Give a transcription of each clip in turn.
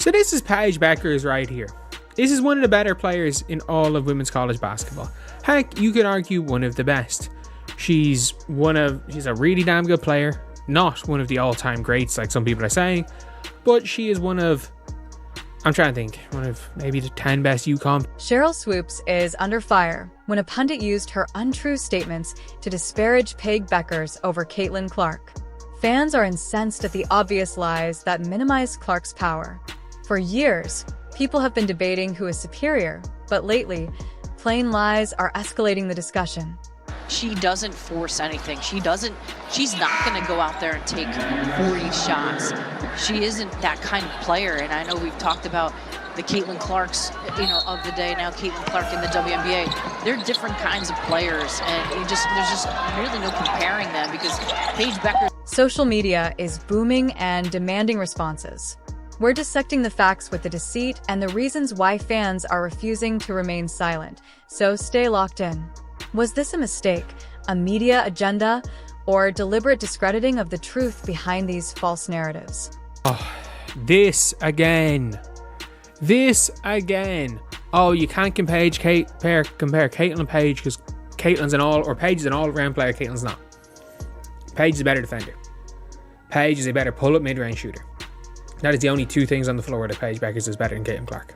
So this is Paige Bueckers right here. This is one of the better players in all of women's college basketball. Heck, you could argue one of the best. She's a really damn good player. Not one of the all-time greats like some people are saying, but she is one of maybe the 10 best UConn. Sheryl Swoopes is under fire when a pundit used her untrue statements to disparage Paige Bueckers over Caitlin Clark. Fans are incensed at the obvious lies that minimize Clark's power. For years, people have been debating who is superior, but lately, plain lies are escalating the discussion. She doesn't force anything. She's not going to go out there and take 40 shots. She isn't that kind of player. And I know we've talked about the Caitlin Clarks, of the day, now Caitlin Clark in the WNBA. They're different kinds of players, and there's just really no comparing them because Paige Bueckers. Social media is booming and demanding responses. We're dissecting the facts with the deceit and the reasons why fans are refusing to remain silent, so stay locked in. Was this a mistake, a media agenda, or deliberate discrediting of the truth behind these false narratives? Oh, this again. Oh, you can't compare Caitlin and Paige because Paige is an all-around player. Caitlin's not. Paige is a better defender. Paige is a better pull-up mid-range shooter. That is the only two things on the floor that Paige Bueckers is better than Caitlin Clark.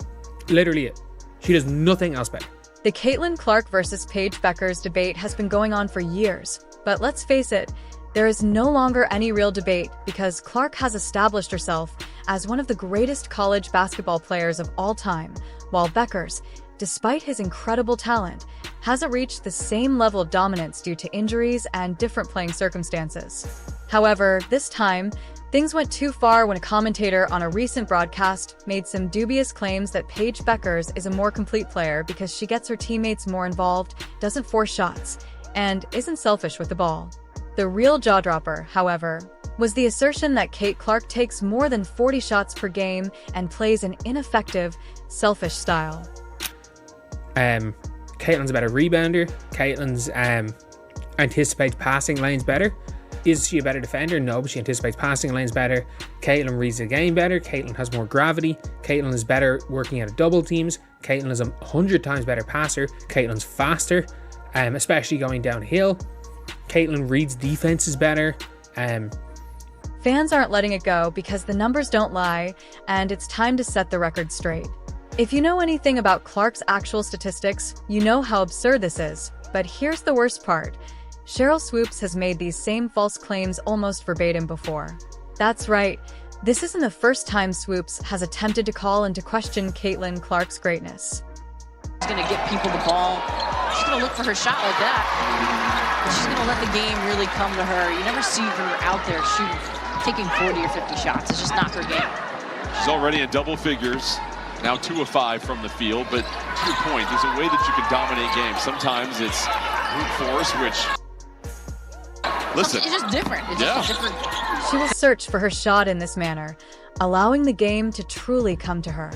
Literally it. She does nothing else better. The Caitlin Clark versus Paige Bueckers debate has been going on for years, but let's face it, there is no longer any real debate because Clark has established herself as one of the greatest college basketball players of all time, while Bueckers, despite his incredible talent, hasn't reached the same level of dominance due to injuries and different playing circumstances. However, this time, things went too far when a commentator on a recent broadcast made some dubious claims that Paige Bueckers is a more complete player because she gets her teammates more involved, doesn't force shots, and isn't selfish with the ball. The real jaw-dropper, however, was the assertion that Cait Clark takes more than 40 shots per game and plays an ineffective, selfish style. Caitlin's a better rebounder. Caitlin's anticipates passing lanes better. Is she a better defender? No, but she anticipates passing lanes better. Caitlin reads the game better. Caitlin has more gravity. Caitlin is better working out of double teams. Caitlin is 100 times better passer. Caitlin's faster, especially going downhill. Caitlin reads defenses better. Fans aren't letting it go because the numbers don't lie, and it's time to set the record straight. If you know anything about Clark's actual statistics, you know how absurd this is. But here's the worst part. Sheryl Swoopes has made these same false claims almost verbatim before. That's right, this isn't the first time Swoopes has attempted to call into question Caitlin Clark's greatness. She's going to get people the ball. She's going to look for her shot like that. She's going to let the game really come to her. You never see her out there taking 40 or 50 shots. It's just not her game. She's already in double figures. Now 2 of 5 from the field. But to your point, there's a way that you can dominate games. Sometimes it's brute force, which... Listen. It's just different. It's just different. She will search for her shot in this manner, allowing the game to truly come to her.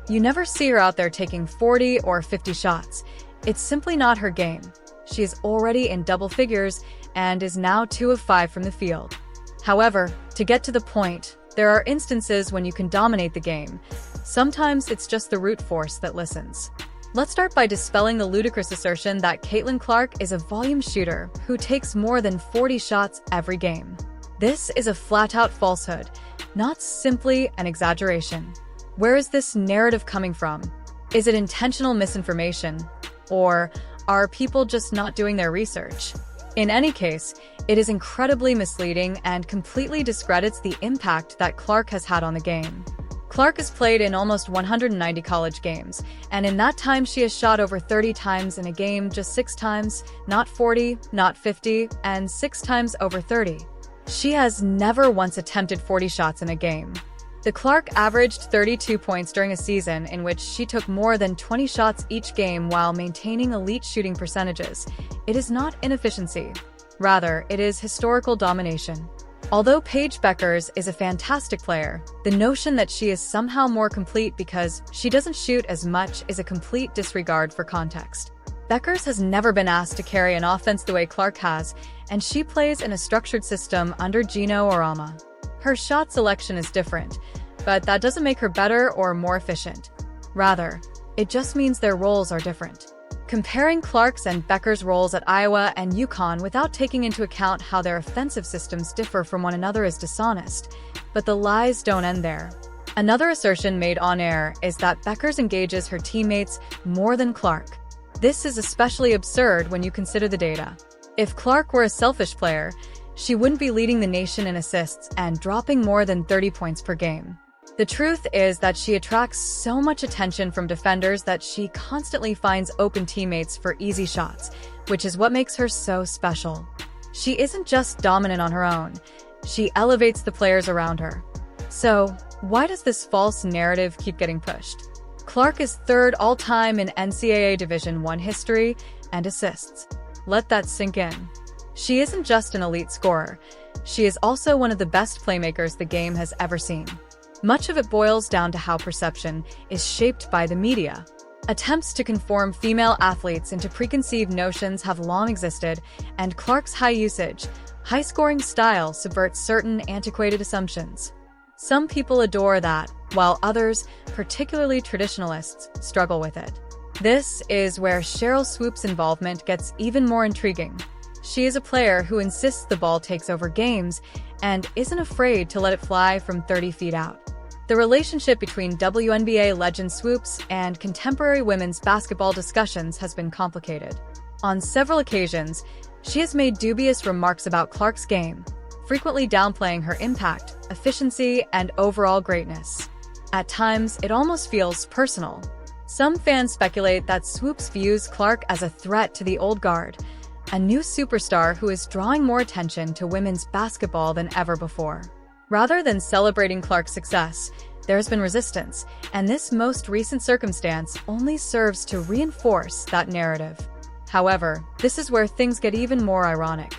You never see her out there taking 40 or 50 shots. It's simply not her game. She is already in double figures and is now 2 of 5 from the field. However, to get to the point, there are instances when you can dominate the game. Sometimes it's just the brute force that listens. Let's start by dispelling the ludicrous assertion that Caitlin Clark is a volume shooter who takes more than 40 shots every game. This is a flat-out falsehood, not simply an exaggeration. Where is this narrative coming from? Is it intentional misinformation? Or are people just not doing their research? In any case, it is incredibly misleading and completely discredits the impact that Clark has had on the game. Clark has played in almost 190 college games, and in that time she has shot over 30 times in a game, just 6 times, not 40, not 50, and 6 times over 30. She has never once attempted 40 shots in a game. The Clark averaged 32 points during a season in which she took more than 20 shots each game while maintaining elite shooting percentages. It is not inefficiency. Rather, it is historical domination. Although Paige Bueckers is a fantastic player, the notion that she is somehow more complete because she doesn't shoot as much is a complete disregard for context. Bueckers has never been asked to carry an offense the way Clark has, and she plays in a structured system under Gino Auriemma. Her shot selection is different, but that doesn't make her better or more efficient. Rather, it just means their roles are different. Comparing Clark's and Bueckers' roles at Iowa and UConn without taking into account how their offensive systems differ from one another is dishonest, but the lies don't end there. Another assertion made on air is that Bueckers engages her teammates more than Clark. This is especially absurd when you consider the data. If Clark were a selfish player, she wouldn't be leading the nation in assists and dropping more than 30 points per game. The truth is that she attracts so much attention from defenders that she constantly finds open teammates for easy shots, which is what makes her so special. She isn't just dominant on her own, she elevates the players around her. So, why does this false narrative keep getting pushed? Clark is third all-time in NCAA Division I history and assists. Let that sink in. She isn't just an elite scorer, she is also one of the best playmakers the game has ever seen. Much of it boils down to how perception is shaped by the media. Attempts to conform female athletes into preconceived notions have long existed, and Clark's high-usage, high-scoring style subverts certain antiquated assumptions. Some people adore that, while others, particularly traditionalists, struggle with it. This is where Sheryl Swoopes' involvement gets even more intriguing. She is a player who insists the ball takes over games and isn't afraid to let it fly from 30 feet out. The relationship between WNBA legend Swoopes and contemporary women's basketball discussions has been complicated. On several occasions, she has made dubious remarks about Clark's game, frequently downplaying her impact, efficiency, and overall greatness. At times, it almost feels personal. Some fans speculate that Swoopes views Clark as a threat to the old guard, a new superstar who is drawing more attention to women's basketball than ever before. Rather than celebrating Clark's success, there's been resistance, and this most recent circumstance only serves to reinforce that narrative. However, this is where things get even more ironic.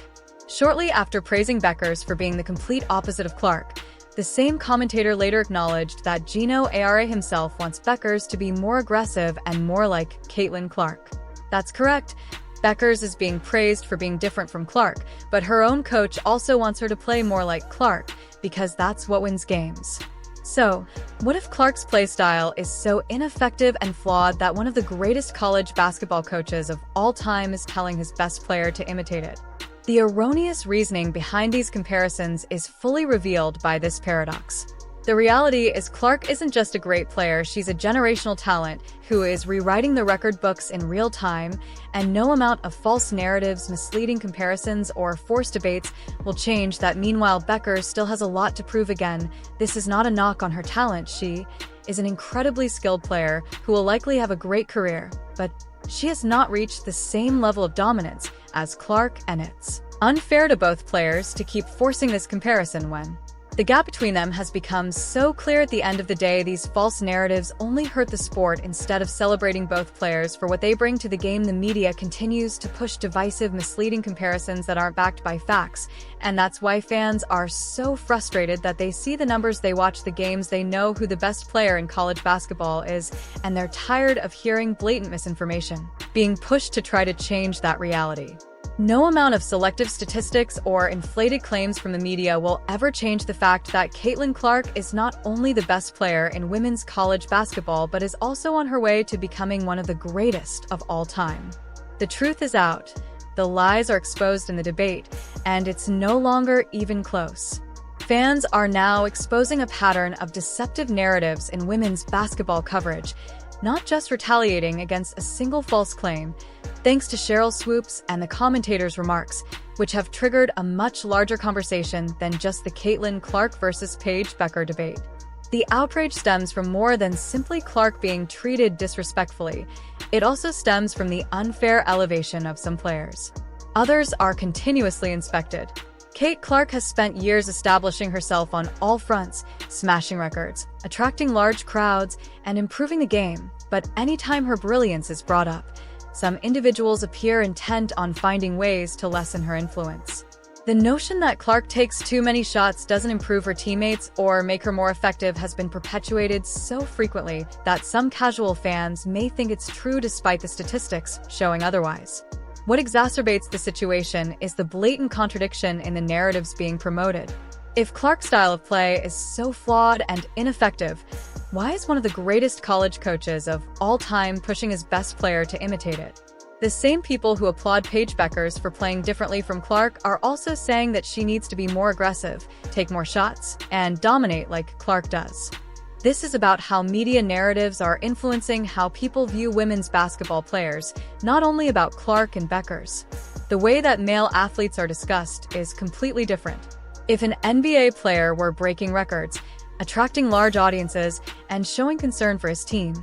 Shortly after praising Bueckers for being the complete opposite of Clark, the same commentator later acknowledged that Gino Ara himself wants Bueckers to be more aggressive and more like Caitlin Clark. That's correct. Bueckers is being praised for being different from Clark, but her own coach also wants her to play more like Clark, because that's what wins games. So, what if Clark's playstyle is so ineffective and flawed that one of the greatest college basketball coaches of all time is telling his best player to imitate it? The erroneous reasoning behind these comparisons is fully revealed by this paradox. The reality is Clark isn't just a great player, she's a generational talent who is rewriting the record books in real time, and no amount of false narratives, misleading comparisons, or forced debates will change that. Meanwhile, Bueckers still has a lot to prove. Again, this is not a knock on her talent. She is an incredibly skilled player who will likely have a great career, but she has not reached the same level of dominance as Clark, and it's unfair to both players to keep forcing this comparison when the gap between them has become so clear. At the end of the day, these false narratives only hurt the sport. Instead of celebrating both players for what they bring to the game, the media continues to push divisive, misleading comparisons that aren't backed by facts. And that's why fans are so frustrated that they see the numbers, they watch the games, they know who the best player in college basketball is, and they're tired of hearing blatant misinformation being pushed to try to change that reality. No amount of selective statistics or inflated claims from the media will ever change the fact that Caitlin Clark is not only the best player in women's college basketball, but is also on her way to becoming one of the greatest of all time. The truth is out, the lies are exposed in the debate, and it's no longer even close. Fans are now exposing a pattern of deceptive narratives in women's basketball coverage, not just retaliating against a single false claim, thanks to Sheryl Swoopes and the commentators' remarks, which have triggered a much larger conversation than just the Caitlin Clark versus Paige Bueckers debate. The outrage stems from more than simply Clark being treated disrespectfully. It also stems from the unfair elevation of some players. Others are continuously inspected. Cait Clark has spent years establishing herself on all fronts, smashing records, attracting large crowds, and improving the game. But anytime her brilliance is brought up, some individuals appear intent on finding ways to lessen her influence. The notion that Clark takes too many shots doesn't improve her teammates or make her more effective has been perpetuated so frequently that some casual fans may think it's true despite the statistics showing otherwise. What exacerbates the situation is the blatant contradiction in the narratives being promoted. If Clark's style of play is so flawed and ineffective, why is one of the greatest college coaches of all time pushing his best player to imitate it? The same people who applaud Paige Bueckers for playing differently from Clark are also saying that she needs to be more aggressive, take more shots, and dominate like Clark does. This is about how media narratives are influencing how people view women's basketball players, not only about Clark and Bueckers. The way that male athletes are discussed is completely different. If an NBA player were breaking records, attracting large audiences, and showing concern for his team,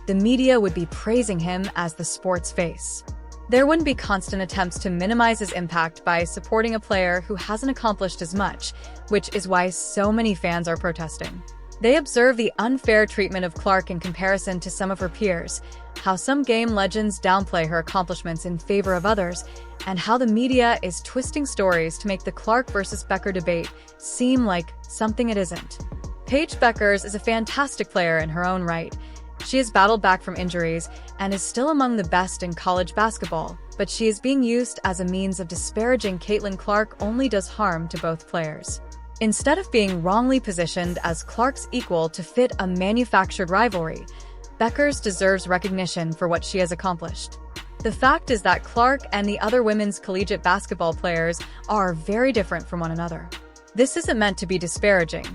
the media would be praising him as the sport's face. There wouldn't be constant attempts to minimize his impact by supporting a player who hasn't accomplished as much, which is why so many fans are protesting. They observe the unfair treatment of Clark in comparison to some of her peers, how some game legends downplay her accomplishments in favor of others, and how the media is twisting stories to make the Clark versus Bueckers debate seem like something it isn't. Paige Bueckers is a fantastic player in her own right. She has battled back from injuries and is still among the best in college basketball, but she is being used as a means of disparaging Caitlin Clark only does harm to both players. Instead of being wrongly positioned as Clark's equal to fit a manufactured rivalry, Bueckers deserves recognition for what she has accomplished. The fact is that Clark and the other women's collegiate basketball players are very different from one another. This isn't meant to be disparaging.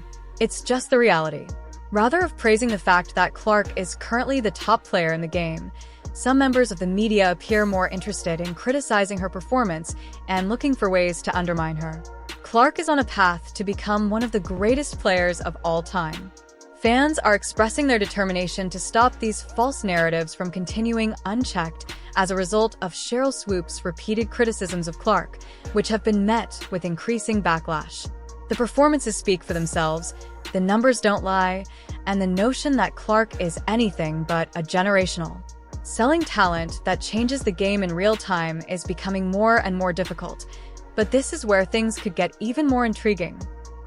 It's just the reality. Rather of praising the fact that Clark is currently the top player in the game, some members of the media appear more interested in criticizing her performance and looking for ways to undermine her. Clark is on a path to become one of the greatest players of all time. Fans are expressing their determination to stop these false narratives from continuing unchecked as a result of Sheryl Swoopes' repeated criticisms of Clark, which have been met with increasing backlash. The performances speak for themselves, the numbers don't lie, and the notion that Clark is anything but a generational. Selling talent that changes the game in real time is becoming more and more difficult, but this is where things could get even more intriguing.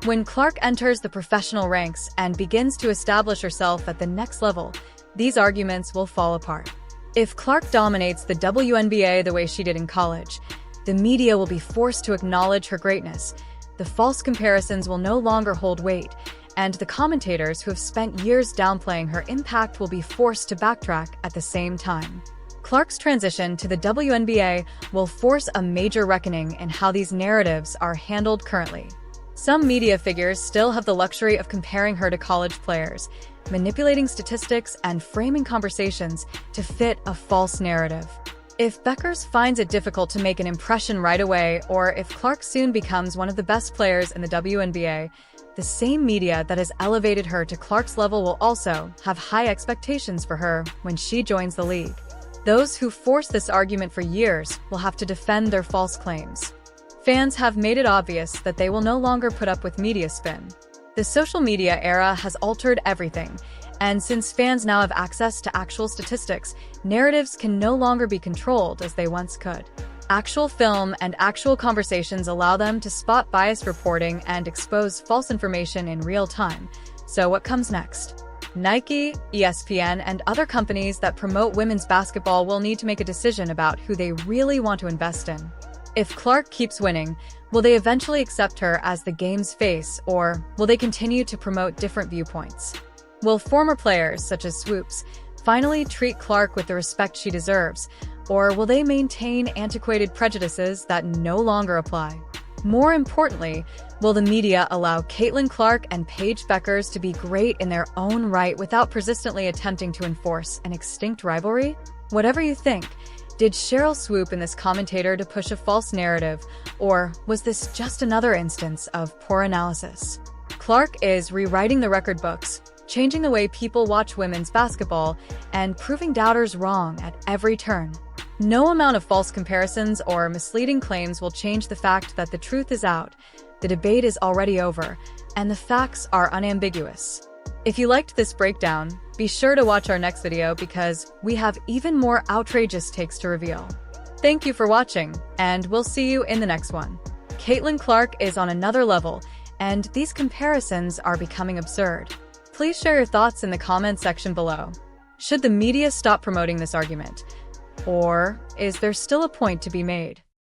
When Clark enters the professional ranks and begins to establish herself at the next level, these arguments will fall apart. If Clark dominates the WNBA the way she did in college, the media will be forced to acknowledge her greatness. The false comparisons will no longer hold weight, and the commentators who have spent years downplaying her impact will be forced to backtrack at the same time. Clark's transition to the WNBA will force a major reckoning in how these narratives are handled currently. Some media figures still have the luxury of comparing her to college players, manipulating statistics and framing conversations to fit a false narrative. If Bueckers finds it difficult to make an impression right away, or if Clark soon becomes one of the best players in the WNBA, the same media that has elevated her to Clark's level will also have high expectations for her when she joins the league. Those who forced this argument for years will have to defend their false claims. Fans have made it obvious that they will no longer put up with media spin. The social media era has altered everything, and since fans now have access to actual statistics, narratives can no longer be controlled as they once could. Actual film and actual conversations allow them to spot biased reporting and expose false information in real time. So what comes next? Nike, ESPN, and other companies that promote women's basketball will need to make a decision about who they really want to invest in. If Clark keeps winning, will they eventually accept her as the game's face, or will they continue to promote different viewpoints? Will former players, such as Swoopes, finally treat Clark with the respect she deserves, or will they maintain antiquated prejudices that no longer apply? More importantly, will the media allow Caitlin Clark and Paige Bueckers to be great in their own right without persistently attempting to enforce an extinct rivalry? Whatever you think, did Sheryl swoop in this commentator to push a false narrative, or was this just another instance of poor analysis? Clark is rewriting the record books, changing the way people watch women's basketball, and proving doubters wrong at every turn. No amount of false comparisons or misleading claims will change the fact that the truth is out, the debate is already over, and the facts are unambiguous. If you liked this breakdown, be sure to watch our next video because we have even more outrageous takes to reveal. Thank you for watching, and we'll see you in the next one. Caitlin Clark is on another level, and these comparisons are becoming absurd. Please share your thoughts in the comments section below. Should the media stop promoting this argument? Or is there still a point to be made?